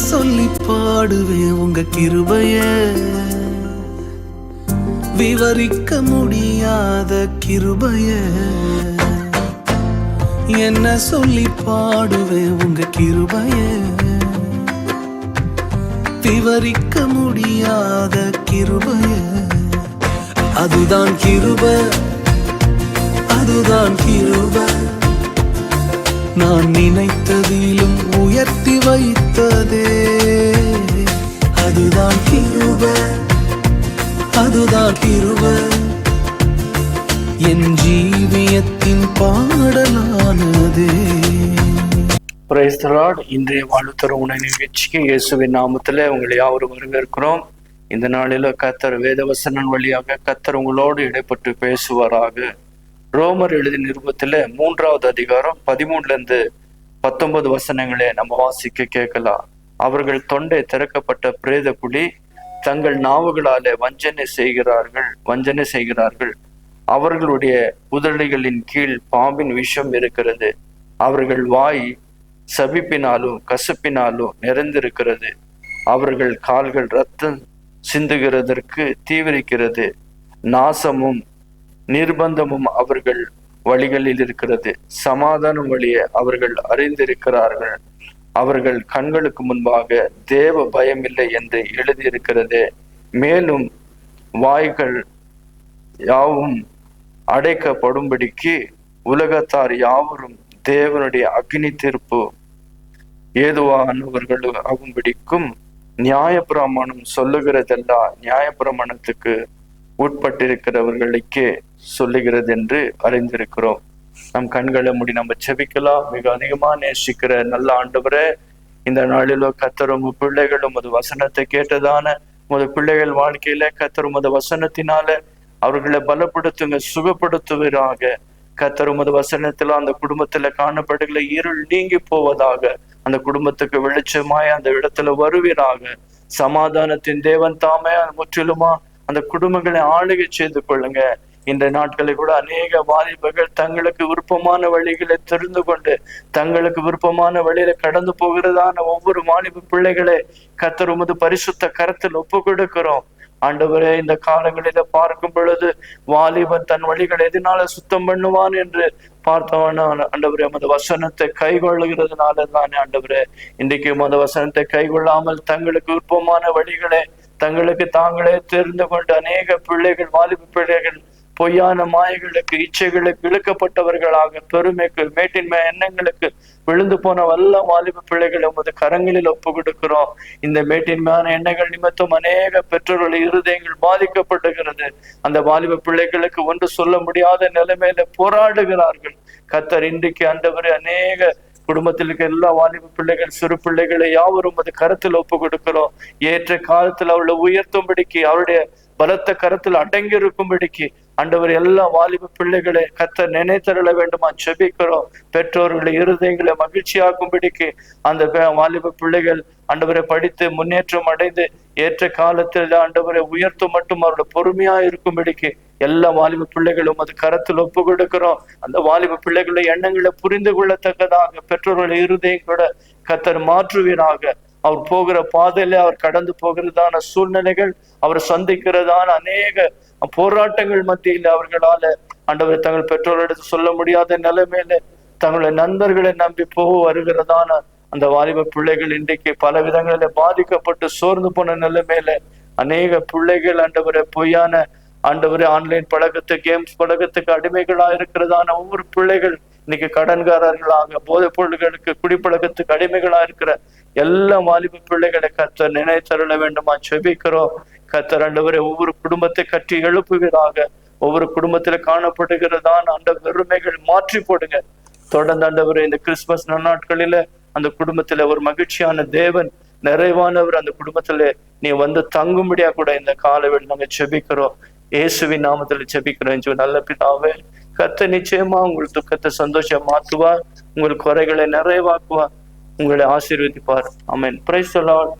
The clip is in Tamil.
சொல்லி பாடுவேன் உங்க கிருபைய, விவரிக்க முடியாத கிருபைய. என்ன சொல்லி பாடுவேன் உங்க கிருபைய, விவரிக்க முடியாத கிருபைய. அதுதான் கிருபை, அதுதான் கிருபை. நான் நினைத்ததிலும் உயர்த்தி வைத்ததே. அதுதான் கிருபை, அதுதான் கிருபை. என் ஜீவியத்தின் பாடலானதே. Praise the lord. இன்றைய வாழ்த்துற உணவு நிகழ்ச்சிக்கு இயேசுவின் நாமத்துல உங்களை யாவரும் வரவேற்கிறோம். இந்த நாளில கர்த்தர் வேதவசனன் வழியாக கர்த்தர் உங்களோடு இடைப்பட்டு பேசுவாராக. ரோமர் எழுதிய நிருபத்துல 3வது அதிகாரம் 13-19 வசனங்களே நம்ம வாசிக்க கேட்கலாம். அவர்கள் தொண்டை திறக்கப்பட்ட பிரேத குழி, தங்கள் நாவுகளாலே வஞ்சனை செய்கிறார்கள். அவர்களுடைய உதடுகளின் கீழ் பாம்பின் விஷம் இருக்கிறது. அவர்கள் வாய் சபிப்பினாலும் கசப்பினாலும் நிறைந்திருக்கிறது. அவர்கள் கால்கள் இரத்தம் சிந்துகிறதற்கு தீவிரிக்கிறது. நாசமும் நிர்பந்தமும் அவர்கள் வழிகளில் இருக்கிறது. சமாதானம் வழியை அவர்கள் அறிந்திருக்கிறார்கள். அவர்கள் கண்களுக்கு முன்பாக தேவ பயமில்லை என்று எழுதியிருக்கிறது. மேலும் வாய்கள் யாவும் அடைக்கப்படும்படிக்கு உலகத்தார் யாவரும் தேவனுடைய அக்னி தீர்ப்பு ஏதுவானவர்கள் ஆகும்படிக்கும் நியாயப்பிரமாணம் சொல்லுகிறதெல்லாம் நியாயப்பிரமாணத்துக்கு உட்பட்டிருக்கிறவர்களுக்கே சொல்லுகிறது என்று அறிந்திருக்கிறோம். நம் கண்களை மூடி நம்ம செபிக்கலாம். மிக அதிகமா நேசிக்கிற நல்ல ஆண்டவரே, இந்த நாளிலோ கர்த்தர் உங்க பிள்ளைகள் உமது வசனத்தை கேட்டதான உமது பிள்ளைகள் வாழ்க்கையில கர்த்தர் உமது வசனத்தினால அவர்களை பலப்படுத்துங்க, சுகப்படுத்துவீராக. கர்த்தர் உமது வசனத்துல அந்த குடும்பத்துல காணப்படுகிற இருள் நீங்கி போவதாக. அந்த குடும்பத்துக்கு வெளிச்சமாய் அந்த இடத்துல வருவீராக. சமாதானத்தின் தேவன் தாமே முற்றிலுமா அந்த குடும்பங்களை ஆளுகை செய்து கொள்ளுங்க. இந்த நாட்களில் கூட அநேக வாலிபர்கள் தங்களுக்கு விருப்பமான வழிகளை தெரிந்து கொண்டு தங்களுக்கு விருப்பமான வழியில கடந்து போகிறதான ஒவ்வொரு வாலிப பிள்ளைகளை கர்த்தர் உமது பரிசுத்த கரத்தில் ஒப்பு கொடுக்கிறோம். ஆண்டவரே, இந்த காலங்களில பார்க்கும் பொழுது வாலிபன் தன் வழிகளை எதனால சுத்தம் பண்ணுவான் என்று பார்த்தவன ஆண்டவரே, உமது வசனத்தை கைகொள்ளுகிறதுனால தானே ஆண்டவரே இன்றைக்கு உமது வசனத்தை கைகொள்ளாமல் தங்களுக்கு விருப்பமான வழிகளை தங்களுக்கு தாங்களே தெரிந்து கொண்டு அநேக பிள்ளைகள் வாலிப பிள்ளைகள் பொய்யான மாயைகளுக்கு இச்சைகளுக்கு இழுக்கப்பட்டவர்களாக பெருமைக்கு மேட்டின்மை எண்ணங்களுக்கு விழுந்து போன வல்ல வாலிப பிள்ளைகளை உமது கரங்களில் ஒப்பு கொடுக்கிறோம். இந்த மேட்டின்மையான எண்ணங்கள் நிமித்தம் அநேக பெற்றோர்கள் இருதயங்கள் பாதிக்கப்படுகிறது. அந்த வாலிப பிள்ளைகளுக்கு ஒன்று சொல்ல முடியாத நிலைமையில போராடுகிறார்கள். கர்த்தர் இன்றைக்கு ஆண்டவரே அநேக குடும்பத்தில் இருக்க எல்லா வாலிப பிள்ளைகள் சிறு பிள்ளைகளை யாவரும் அது கருத்தில் ஒப்பு கொடுக்கிறோம். ஏற்ற காலத்தில் அவளை உயர்த்தும்படிக்கு அவருடைய பலத்த கருத்தில் அடங்கி இருக்கும்படிக்கு ஆண்டவர் எல்லா வாலிப பிள்ளைகளை கர்த்தர் நினைத்தருள வேண்டுமா செபிக்கிறோம். பெற்றோர்களை இருதயங்களை மகிழ்ச்சியாக்கும்படிக்கு அந்த வாலிப பிள்ளைகள் ஆண்டவரை படித்து முன்னேற்றம் அடைந்து ஏற்ற காலத்தில் ஆண்டவரை உயர்த்தும் மட்டும் அவரோட பொறுமையா இருக்கும்படிக்கு எல்லா வாலிப பிள்ளைகளும் அது கரத்தில் ஒப்பு கொடுக்கிறோம். அந்த வாலிப பிள்ளைகளுடைய எண்ணங்களை புரிந்து கொள்ளத்தக்கதாக பெற்றோர்களுடைய இருதயங்களோட கர்த்தர் மாற்றுவீராக. அவர் போகிற பாதையில அவர் கடந்து போகிறதான சூழ்நிலைகள் அவர் சந்திக்கிறதான அநேக போராட்டங்கள் மத்தியில் அவர்களால ஆண்டவர் தங்கள் பெற்றோரிடத்து சொல்ல முடியாத நிலைமையில தங்களுடைய நண்பர்களை நம்பி போக வருகிறதான அந்த வாலிப பிள்ளைகள் இன்றைக்கு பல விதங்களில பாதிக்கப்பட்டு சோர்ந்து போன நிலைமையில அநேக பிள்ளைகள் ஆண்டவரை பொய்யான ஆண்டவரே ஆன்லைன் பழக்கத்துக்கு கேம்ஸ் பழக்கத்துக்கு அடிமைகளா இருக்கிறதான ஒவ்வொரு பிள்ளைகள் இன்னைக்கு கடன்காரர்களாக போதைப் பொருள்களுக்கு குடிப்பழக்கத்துக்கு அடிமைகளா இருக்கிற எல்லா வாலிப பிள்ளைகளை கர்த்தர் நினைத்தருள வேண்டுமா செபிக்கிறோம். கர்த்தர் ஆண்டவரே ஒவ்வொரு குடும்பத்தை கட்டி எழுப்புவீராக. ஒவ்வொரு குடும்பத்துல காணப்படுகிறதான அந்த வெறுமைகள் மாற்றி போடுங்க. தொடர்ந்து ஆண்டவரே இந்த கிறிஸ்துமஸ் நன்னாட்களில அந்த குடும்பத்துல ஒரு மகிழ்ச்சியான தேவன் நிறைவானவர் அந்த குடும்பத்துல நீ வந்து தங்கும்படியா கூட இந்த காலவெளி நாங்க செபிக்கிறோம். இயேசுவின் நாமத்துல செபிக்கிறோம் நல்ல பிதாவே. கர்த்தர் நிச்சயமா உங்கள் துக்கத்தை சந்தோஷம் மாற்றுவார், உங்கள் குறைகளை நிறைவாக்குவார், உங்களை ஆசீர்வதிப்பார். ஆமென். Praise the Lord.